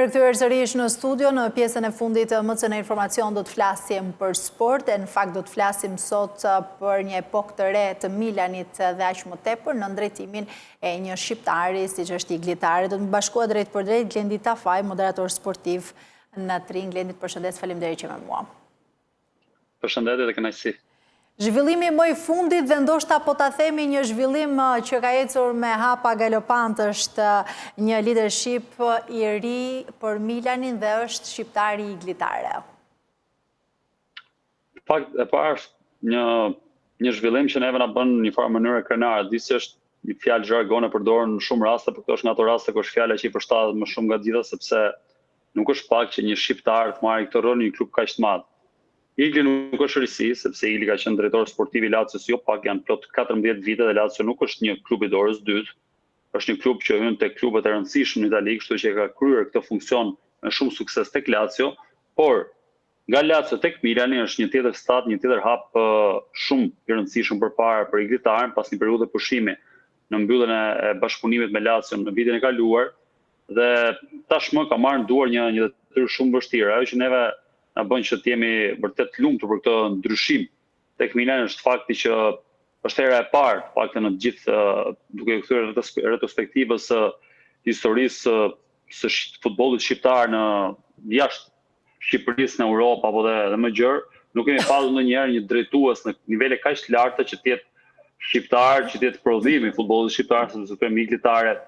rikthyer sërish në studio. Në pjesën e fundit të MCN Informacion do të flasim për sport, në fakt do të flasim sot për një epokë të re të Milanit dhe aq më tepër në drejtimin e një shqiptari siç është Iglitari. Do të më bashkohet drejt për drejt Glendi Tafaj, moderator sportiv në Tring. Glendit, përshëndes, faleminderit që me mua. Përshëndetje dhe kënaqësi. Zhvillimi më i fundit dhe ndoshta po ta themi një zhvillim që ka ecur me hapa galopant është një leadership i ri për Milanin dhe është shqiptari Iglitare. Në fakt e parë është një zhvillim që neve na bën në një farë mënyrë krenare. Disi është një fjalë jargone përdorur në shumë raste, por kjo është nga ato raste ku është fjala që i përshtatet më shumë nga gjitha, sepse nuk është pak që një shqiptar të marrë këtë rol në një klub kaq të madh. Igli nuk është risi, sepse Igli ka qenë drejtor sportiv i Lazios, jo pak, janë plot 14 vite dhe Lazio nuk është një klub i dorës dytë, është një klub që hyn tek klubet e rëndësishëm në Itali, kështu që ka kryer këtë funksion me shumë sukses tek Lazio, por nga Lazio tek Milani është një tjetër stad, një tjetër hap shumë i rëndësishëm përpara për Iglitaren pas një periudhe pushimi në mbylljen e bashkëpunimit me Lazio në vitin e kaluar dhe tashmë ka marrë në duar një detyrë shumë vështirë, ajo që neve na bën që të jemi vërtet lumtur për këtë ndryshim tek Milan është fakti që është hera e parë, paktën në të gjithë duke u kthyer retrospektivës së historisë së futbollit shqiptar në jashtë Shqipërisë, në Europë apo dhe më gjerë, nuk kemi pasur ndonjëherë një drejtues në nivele kaq të larta që të jetë shqiptar, që të jetë prodhim i futbollit shqiptar, sepse themi Iglitare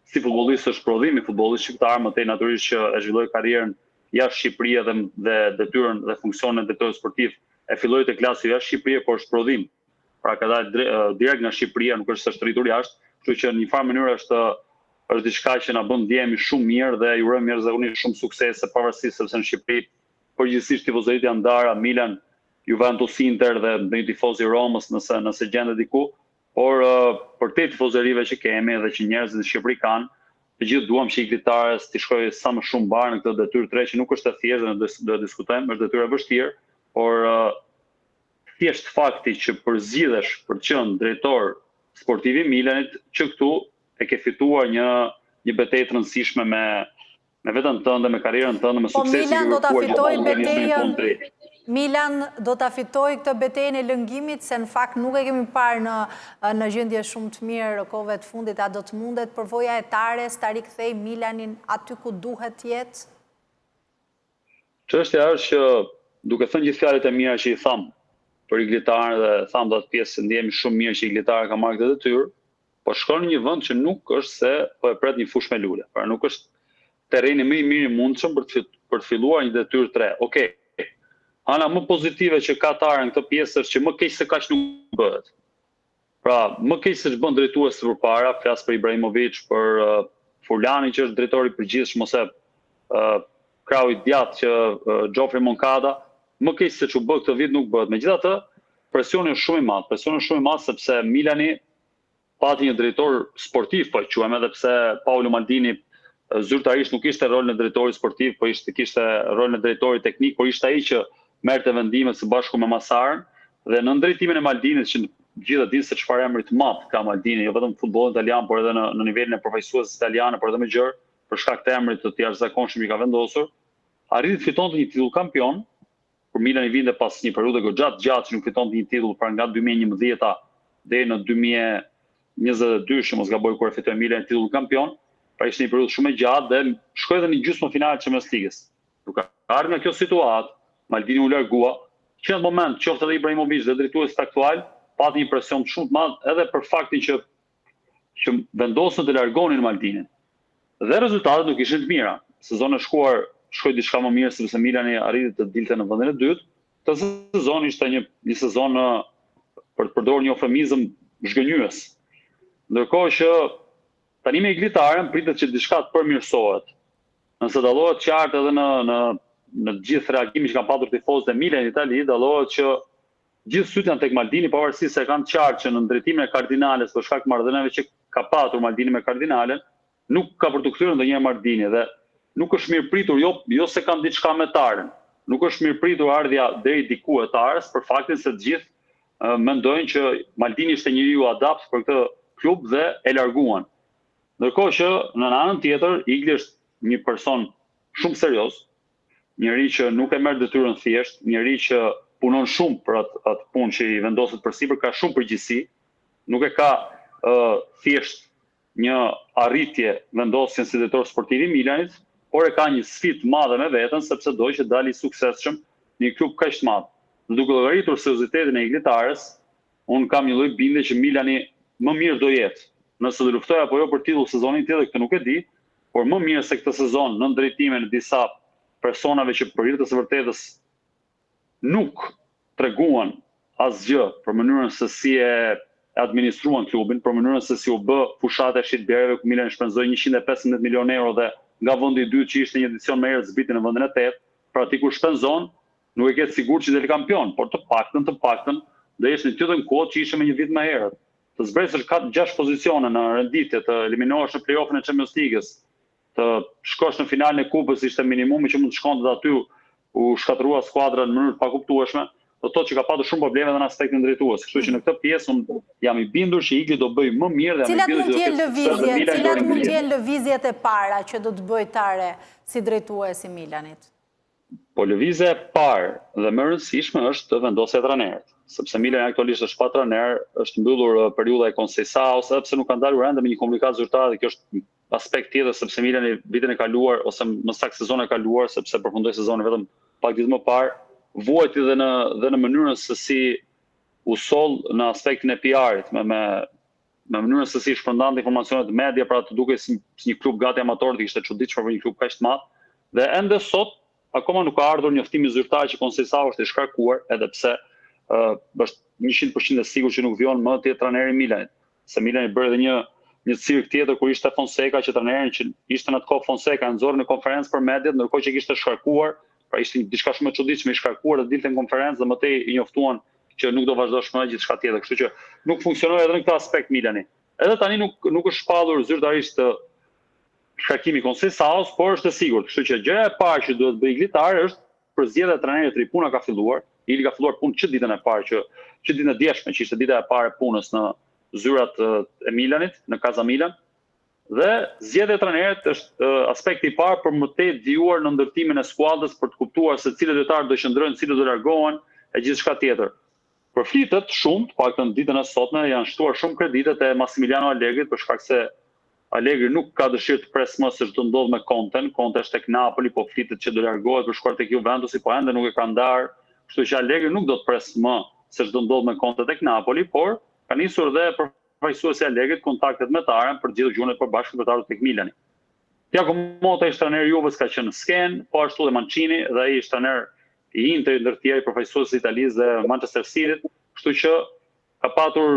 si futbollist është prodhim i futbollit shqiptar, më tej natyrisht që e zhvilloi karrierën jashtë Shqipëria dhe detyrën dhe funksionin e drejtorit sportiv e filloi tek Lazio jashtë Shqipërisë, por është prodhim. Pra ka dalë direkt nga Shqipëria, nuk është se rritur jashtë, kështu që në një farë mënyrë është diçka që na bën ndjehemi shumë mirë dhe ju urojmë mirëzakonisht shumë suksese pavarësisht sepse në Shqipëri përgjithsisht tifozërit janë ndara Milan, Juventus, Inter dhe një tifoz i Romës nëse gjendet diku, por për te tifozërive që kemi dhe që njerëzit në Shqipëri kanë, të gjithë duam që Iglitares të shkojë sa më shumë barë në këtë detyrë të re që nuk është e thjeshtë, do të diskutojmë, është detyrë e vështirë, por thjesht fakti që përzgjidhesh për të qenë drejtor sportiv i Milanit, që këtu e ke fituar një betejë të rëndësishme me veten tënde, me karrierën tënde, me suksesin që do ta fitojë betejën. Milan do ta fitojë këtë betejën e lëngimit, se në fakt nuk e kemi parë në gjendje shumë të mirë kohëve të fundit, a do të mundet përvoja e Tares ta rikthej Milanin aty ku duhet të jetë? Çështja është që duke thënë gjithë fjalët e mira që i tham për Iglitaren dhe tham do të pjesë ndjehemi shumë mirë që Iglitari ka marrë këtë detyrë, po shkon në një vend që nuk është se po e pret një fushë me lule. Pra nuk është terreni më i mirë i mundshëm për të filluar një detyrë të re. Okej. Ana më pozitive që ka Tare në këtë pjesë është që më keq se kaq nuk bëhet. Pra, më keq se ç'bën drejtues përpara, flas për Ibrahimovic, për Furlani që është drejtori i përgjithshëm ose krau i djathtë që Geoffrey Moncada, më keq se ç'u bë këtë vit nuk bëhet. Megjithatë, presioni është shumë i madh, sepse Milani pati një drejtor sportiv, po e quajmë, edhe pse Paolo Maldini zyrtarisht nuk ishte rolin e drejtorit sportiv, po kishte rolin e drejtorit teknik, por ishte ai që merrte vendimet së bashku me Masarën dhe në drejtimin e Maldinit që gjithë dinë se çfarë emri të madh ka Maldini, jo vetëm futbollin italian, por edhe në nivelin e përfaqësuesve italianë, por edhe më gjerë, për shkak të emrit të jashtëzakonshëm që ka vendosur, arriti të fitonte një titull kampion, kur Milani vinte pas një periudhe goxha të gjatë që nuk fitonte një titull pra nga 2011 deri në 2022, që mos gaboj kur e fitoi Milani titull kampion, pra ishte një periudhë shumë e gjatë dhe shkoi edhe në gjysmëfinale të Champions League-s. Duke ardhur nga kjo situatë, Maldini u largua, që në moment qoftë edhe Ibrahimovic dhe drejtuesit aktual pati një presion shumë të madh edhe për faktin që vendosën të largonin Maldinin. Dhe rezultatet nuk ishin të mira. Sezoni e shkuar shkoi diçka më mirë sepse Milani arriti të dilte në vendin e dytë. Këtë sezon ishte një sezon për të përdorur një eufemizëm zhgënjyes. Ndërkohë që tani me Iglitaren pritet që diçka të përmirësohet. Nëse dallohet qartë edhe në gjithë reagimin që kanë patur tifozët e Milan në Itali, dallohet që gjithë sytë janë tek Maldini, pavarësisht se kanë qartë që në drejtimin e Kardinales për shkak të marrëdhënieve që ka patur Maldini me Kardinalen, nuk ka për të kthyer ndonjëherë Maldini dhe nuk është mirëpritur, jo se kanë diçka me Taren. Nuk është mirëpritur ardhja deri diku e Tares për faktin se të gjithë mendojnë që Maldini ishte njeriu adapt për këtë klub dhe e larguan. Ndërkohë që në anën tjetër Igli është një person shumë serioz, njëri që nuk e merr detyrën thjesht, njëri që punon shumë për atë punë që i vendoset përsipër, ka shumë përgjegjësi, nuk e ka thjesht një arritje vendosjen si drejtor sportiv i Milanit, por e ka një sfidë madhe me veten sepse do që dali i suksesshëm në një klub kaq të madh. Duke llogaritur seriozitetin e iglitares, unë kam një lloj bindje që Milani më mirë do jetë. Nëse do luftoj apo jo për titull sezonin tjetër, këtë nuk e di, por më mirë se këtë sezon në drejtime në disa personave që për hir të së vërtetës nuk treguan asgjë për mënyrën se si e administruan klubin, për mënyrën se si u bë fushata e shitblerëve ku Milani shpenzoi 115 milionë euro dhe nga vendi i dytë që ishte një edicion më herët zbriti në vendin e 8, pra ti kur shpenzon nuk e ke sigurt që del kampion, por të paktën do jesh në të njëjtën kohë që ishe me një vit më herët. Të zbresësh 6 pozicione në renditje, të eliminohesh në play-offin e Champions League-s, të shkosh në finalen e kupës ishte minimumi që mund të shkonte aty u shkatërrua skuadra në mënyrë të pakuptueshme, do të thotë që ka patur shumë probleme edhe në aspektin drejtues. Kështu që në këtë pjesë unë jam i bindur që Igli do bëj më mirë dhe cilat mund të jenë lëvizjet e para që do të bëj Tare si drejtues i Milanit? Po lëvizja e parë dhe më e rëndësishme është të vendosja e trajnerit, sepse Milani aktualisht është pa trajner, është mbyllur periudha e Conceiçaos, edhe pse nuk ka dalur ende me një komunikat zyrtar dhe kjo është aspekt tjetër sepse Milani vitin e kaluar ose më saktë sezonin e kaluar, sepse përfundoi sezonin vetëm pak ditë më parë, vuajti dhe në mënyrën se si u soll në aspektin e PR-it, me mënyrën se si shpërndante informacionet media, pra të duket si një klub gati amator, dhe ishte çuditshme për një klub kaq të madh. Dhe ende sot akoma nuk ka ardhur njoftimi zyrtar që Conceiçao është i shkarkuar, edhe pse është 100% e sigurt që nuk vjen më të jetë trajneri i Milanit. Se Milani bëri edhe një cirk tjetër kur ishte Fonseca, që trajnerin që ishte në atë kohë Fonseca nxorri në konferencë për mediat, ndërkohë që kishte shkarkuar, pra ishte diçka shumë e çuditshme, i shkarkuar dhe dilte në konferencë dhe mëtej i njoftuan që nuk do vazhdosh më gjithçka tjetër. Kështu që nuk funksionoi edhe në këtë aspekt Milani. Edhe tani nuk është shpallur zyrtarisht shkarkimi Conceiçaos, por është e sigurt. Kështu që gjëja e parë që duhet bëj Iglitar është përzgjedhja e trajnerit të ri. Puna ka filluar. Ili ka filluar punë që ditën e parë, që ditën e djeshme, që ishte dita e parë e punës në zyrat e Milanit, në Casa Milan. Dhe zgjedhja e trajnerit është aspekti i parë për më tej dijuar në ndërtimin e skuadrës, për të kuptuar se cilët lojtarë do qëndrojnë, cilët do largohen e gjithçka tjetër. Përflitet shumë, paktën ditën e sotme janë shtuar shumë kreditet e Massimiliano Allegrit për shkak se Allegri nuk ka dëshirë të presë më se ç'do ndodh me Conten. Conte është tek Napoli, po flitet që do largohet për shkuar tek Juventusi, po ende nuk e ka ndarë. Kështu që Allegri nuk do të presë më se ç'do ndodh me Conte tek Napoli, por ka nisur dhe përfaqësuesi i Allegrit kontaktet me Taren për të gjithë gjunet përbashkët për të ardhur tek Milani. Thiago Motta ishte trajner i Juves, ka qenë në sken, po ashtu dhe Mancini, dhe ai ishte trajner i Inter, ndër të tjerë përfaqësuesi i Italisë dhe Manchester City, kështu që ka patur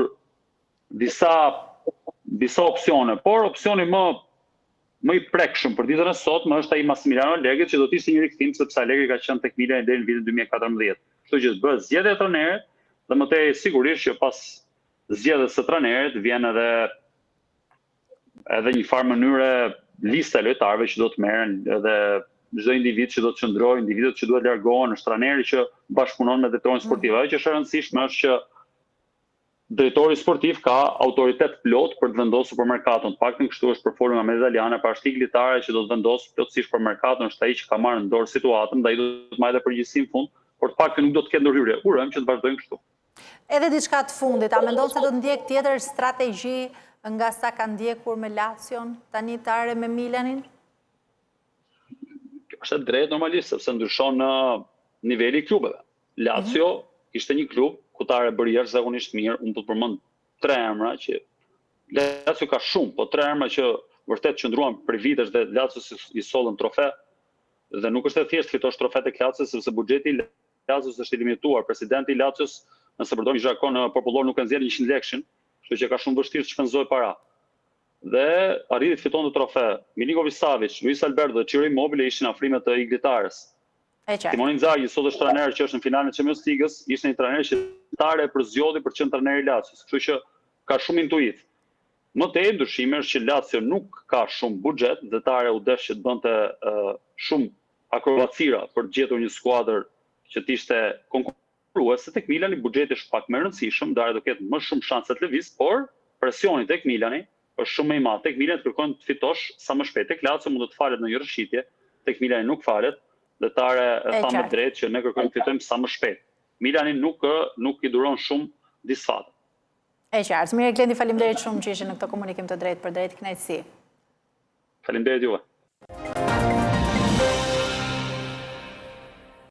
disa opsione, por opsioni më i prekshëm për ditën e sotme është ai Massimiliano Allegri, që do të ishte një rikthim sepse Allegri ka qenë tek Milani deri në vitin 2014. Kështu që bëhet zgjedhja e trajnerit dhe më tej sigurisht që pas zgjedhjes së trajnerit vjen edhe një farë mënyre lista e lojtarëve që do të merren, edhe çdo individ që do të qëndrojë, individët që duhet largohen, është trajneri që bashkëpunon me drejtorin sportiv. Ajo që është e rëndësishme është që drejtori sportiv ka autoritet plot për të vendosur për merkaton. Të paktën kështu është përfolur nga media italiane, pra është Iglitare që do të vendosë plotësisht për merkaton, është ai që ka marrë në dorë situatën, dhe ai do të marrë përgjegjësinë në fund, por të paktën nuk do të ketë ndërhyrje. Urojmë që të vazhdojnë kështu. Edhe diçka të fundit, a mendon se do të ndjek tjetër strategji nga sa ka ndjekur me Lacion, tani Tare me Milanin? Është drejt normalisht, sepse ndryshon në niveli i klubeve. Lazio ishte një klub ku Tare bëri jashtëzakonisht mirë. Unë do të përmend 3 emra që Lazio ka shumë, po 3 emra që vërtet qëndruan për vitesh dhe Lazio i sollën trofe. Dhe nuk është e thjeshtë fitosh trofet e Lazios, sepse buxheti i Lazios është i limituar. Presidenti i Lazios, nëse përdor një jargon popullor, nuk e nxjerr 100 lekëshin, kështu që ka shumë vështirë të shpenzojë para. Dhe arriti të fitonte trofe. Milinkovic Savic, Luis Alberto dhe Ciro Immobile ishin afrimet të Iglitares. Simone Inzaghi sot është trajner që është në finalen e Champions League-s, ishte një trajner që Tare përzgjodhi për të qenë trajner i Lazios, kështu që ka shumë intuit. Më tej ndryshimi është që Lazio nuk ka shumë buxhet dhe Tare u desh që të bënte shumë akrobacira për të gjetur një skuadër që të ishte konkurruese. Tek Milani buxheti është pak më i rëndësishëm, Tare do ketë më shumë shanse të lëviz, por presioni tek Milani është shumë më i madh. Tek Milani kërkon të fitosh sa më shpejt. Tek Lazio mund të falet në një rrëshqitje. tek Milani nuk falet, lojtare tha më drejt që ne kërkojmë fitojmë sa më shpejt. Milani nuk i duron shumë disfatë. E qartë. Mirë Klendi, faleminderit shumë që ishe në këtë komunikim të drejtë për drejtë, kënaqësi. Faleminderit juve.